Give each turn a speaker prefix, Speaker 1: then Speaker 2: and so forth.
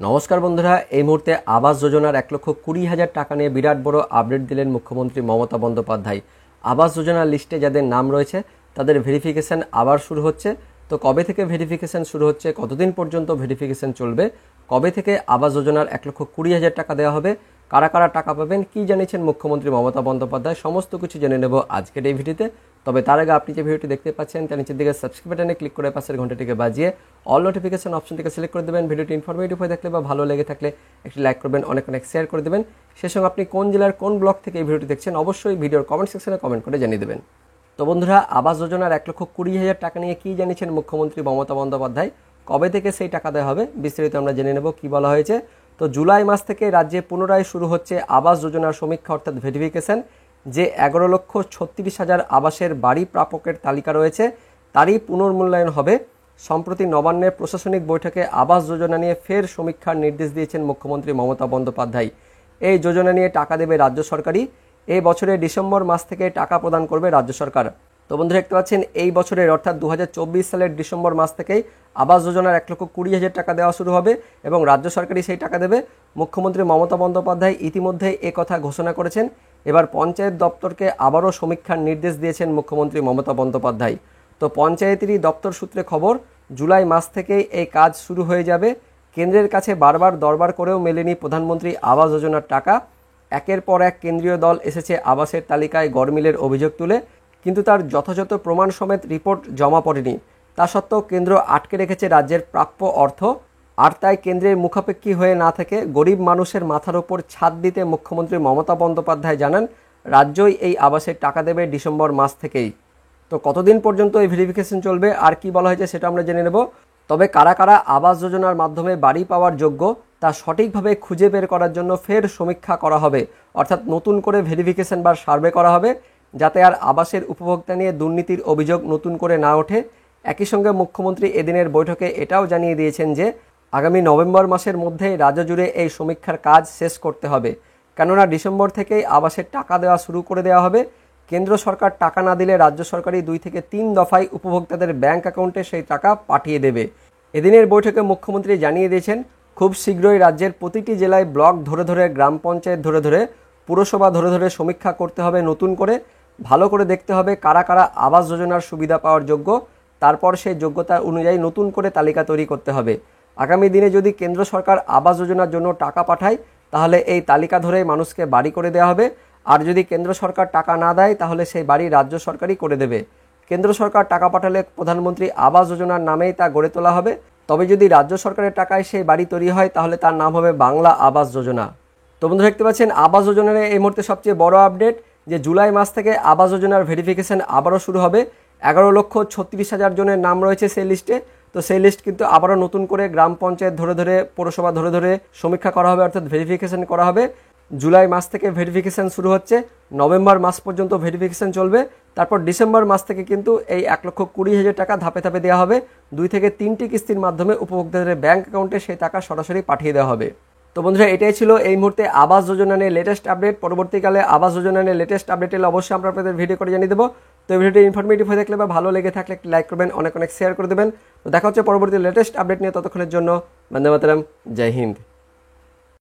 Speaker 1: নমস্কার বন্ধুরা, এই মুহূর্তে আবাস যোজনার 1,20,000 টাকা নিয়ে বিরাট বড় আপডেট দিলেন মুখ্যমন্ত্রী মমতা বন্দ্যোপাধ্যায়। আবাস যোজনার লিস্টে যাদের নাম রয়েছে তাদের ভেরিফিকেশন আবার শুরু হচ্ছে। তো কবে থেকে ভেরিফিকেশন শুরু হচ্ছে, কতদিন পর্যন্ত ভেরিফিকেশন চলবে, কবে থেকে আবাস যোজনার 1,20,000 টাকা দেওয়া হবে, কারা কারা টাকা পাবেন, কি জানিয়েছেন মুখ্যমন্ত্রী মমতা বন্দ্যোপাধ্যায়, সমস্ত কিছু জেনে নেব আজকের এই ভিডিওতে। তবে তার আগে আপনি যে ভিডিওটি দেখতে পাচ্ছেন তার নিচের দিকে সাবস্ক্রাইব বাটনে ক্লিক করে পাশের ঘন্টাটিকে বাজিয়ে অল নোটিফিকেশন অপশনটিকে সিলেক্ট করে দেবেন। ভিডিওটি ইনফরমেটিভ হয়ে থাকলে বা ভালো লেগে থাকলে একটি লাইক করবেন, অনেক শেয়ার করে দেবেন। সেই সঙ্গে আপনি কোন জেলার কোন ব্লক থেকে এই ভিডিওটি দেখছেন অবশ্যই ভিডিওর কমেন্ট সেকশনে কমেন্ট করে জানিয়ে দেবেন। তো বন্ধুরা, আবাস যোজনার 1,20,000 টাকা নিয়ে কি জানিয়েছেন মুখ্যমন্ত্রী মমতা বন্দ্যোপাধ্যায়, কবে থেকে সেই টাকা দেওয়া হবে বিস্তারিত আমরা জেনে নেব। কি বলা হয়েছে, তো জুলাই মাস থেকে রাজ্যে পুনরায় শুরু হচ্ছে আবাস যোজনার সমীক্ষা অর্থাৎ ভেরিফিকেশন। যে 11,36,000 আবাসের বাড়ি প্রাপকের তালিকা রয়েছে তারই পুনর্মূল্যায়ন হবে। সম্প্রতি নবান্নের প্রশাসনিক বৈঠকে আবাস যোজনা নিয়ে ফের সমীক্ষার নির্দেশ দিয়েছেন মুখ্যমন্ত্রী মমতা বন্দ্যোপাধ্যায়। এই যোজনা নিয়ে টাকা দেবে রাজ্য সরকারই। এই বছরের ডিসেম্বর মাস থেকে টাকা প্রদান করবে রাজ্য সরকার। তো বন্ধুরা দেখতে পাচ্ছেন, এই বছরের অর্থাৎ 2024 সালের ডিসেম্বর মাস থেকেই আবাস যোজনার 1,20,000 টাকা দেওয়া শুরু হবে এবং রাজ্য সরকারই সেই টাকা দেবে। মুখ্যমন্ত্রী মমতা বন্দ্যোপাধ্যায় ইতিমধ্যেই এ কথা ঘোষণা করেছেন। এবার পঞ্চায়েত দপ্তরকে আবারও সমীক্ষার নির্দেশ দিয়েছেন মুখ্যমন্ত্রী মমতা বন্দ্যোপাধ্যায়। তো পঞ্চায়েতেরই দপ্তর সূত্রে খবর, জুলাই মাস থেকেই এই কাজ শুরু হয়ে যাবে। কেন্দ্রের কাছে বারবার দরবার করেও মেলেনি প্রধানমন্ত্রী আবাস যোজনার টাকা। একের পর এক কেন্দ্রীয় দল এসেছে আবাসের তালিকায় গড়মিলের অভিযোগ তুলে, কিন্তু তার যথাযথ প্রমাণ সমেত রিপোর্ট জমা পড়েনি। তা সত্ত্বেও কেন্দ্র আটকে রেখেছে রাজ্যের প্রাপ্য অর্থ। আর তাই কেন্দ্রের মুখাপেক্ষী হয়ে না থেকে গরিব মানুষের মাথার ওপর ছাদ দিতে মুখ্যমন্ত্রী মমতা বন্দ্যোপাধ্যায় জানান রাজ্যই এই আবাসের টাকা দেবে ডিসেম্বর মাস থেকেই। তো কতদিন পর্যন্ত এই ভেরিফিকেশন চলবে আর কি বলা হয়েছে সেটা আমরা জেনে নেব। তবে কারা কারা আবাস যোজনার মাধ্যমে বাড়ি পাওয়ার যোগ্য তা সঠিকভাবে খুঁজে বের করার জন্য ফের সমীক্ষা করা হবে, অর্থাৎ নতুন করে ভেরিফিকেশন বা সার্ভে করা হবে, যাতে আর আবাসের উপভোক্তা নিয়ে দুর্নীতির অভিযোগ নতুন করে না ওঠে। একই সঙ্গে মুখ্যমন্ত্রী এদিনের বৈঠকে এটাও জানিয়ে দিয়েছেন যে আগামী নভেম্বর মাসের মধ্যেই রাজ্য জুড়ে এই সমীক্ষার কাজ শেষ করতে হবে, কেননা ডিসেম্বর থেকেই আবাসের টাকা দেওয়া শুরু করে দেওয়া হবে। কেন্দ্র সরকার টাকা না দিলে রাজ্য সরকারই 2 থেকে 3 দফায় উপভোক্তাদের ব্যাংক অ্যাকাউন্টে সেই টাকা পাঠিয়ে দেবে। এদিনের বৈঠকে মুখ্যমন্ত্রী জানিয়ে দিয়েছেন খুব শীঘ্রই রাজ্যের প্রতিটি জেলায় ব্লক ধরে ধরে, গ্রাম পঞ্চায়েত ধরে ধরে, পুরসভা ধরে ধরে সমীক্ষা করতে হবে নতুন করে। ভালো করে দেখতে হবে কারা কারা আবাস যোজনার সুবিধা পাওয়ার যোগ্য, তারপর সেই যোগ্যতা অনুযায়ী নতুন করে তালিকা তৈরি করতে হবে। আগামী দিনে যদি কেন্দ্র সরকার আবাস যোজনার জন্য টাকা পাঠায় তাহলে এই তালিকা ধরেই মানুষকে বাড়ি করে দেওয়া হবে। আর যদি কেন্দ্র সরকার টাকা না দেয় তাহলে সেই বাড়ি রাজ্য সরকারই করে দেবে। কেন্দ্র সরকার টাকা পাঠালে প্রধানমন্ত্রী আবাস যোজনার নামেই তা গড়ে তোলা হবে। তবে যদি রাজ্য সরকারের টাকায় সেই বাড়ি তৈরি হয় তাহলে তার নাম হবে বাংলা আবাস যোজনা। তো বন্ধুরা দেখতে পাচ্ছেন, আবাস যোজনার এই মুহূর্তে সবচেয়ে বড় আপডেট যে জুলাই মাস থেকে আবাস যোজনার ভেরিফিকেশন আবারও শুরু হবে। 11,36,000 জনের নাম রয়েছে সেই লিস্টে। তো সেই লিস্ট কিন্তু আবারও নতুন করে গ্রাম পঞ্চায়েত ধরে ধরে, পৌরসভা ধরে ধরে সমীক্ষা করা হবে, অর্থাৎ ভেরিফিকেশন করা হবে। জুলাই মাস থেকে ভেরিফিকেশন শুরু হচ্ছে, নভেম্বর মাস পর্যন্ত ভেরিফিকেশন চলবে। তারপর ডিসেম্বর মাস থেকে কিন্তু এই 1,20,000 টাকা ধাপে ধাপে দেওয়া হবে। 2 থেকে 3টি কিস্তির মাধ্যমে উপভোক্তাদের ব্যাংক অ্যাকাউন্টে সেই টাকা সরাসরি পাঠিয়ে দেওয়া হবে। তো বন্ধুরা, এটাই ছিল এই মুহূর্তে আবাস যোজনা নিয়ে লেটেস্ট আপডেট। পরবর্তীকালে আবাস যোজনা নিয়ে লেটেস্ট আপডেট এলে অবশ্যই আমরা আপনাদের ভিডিও করে জানিয়ে দেবো। তো এই ভিডিওটি ইনফরমেটিভ হয়ে থাকলে বা ভালো লেগে থাকলে একটি লাইক করবেন, অনেক শেয়ার করে দেবেন। তো দেখা হচ্ছে পরবর্তী লেটেস্ট আপডেট নিয়ে। ততক্ষণের জন্য বন্দে মাতরম, জয় হিন্দ।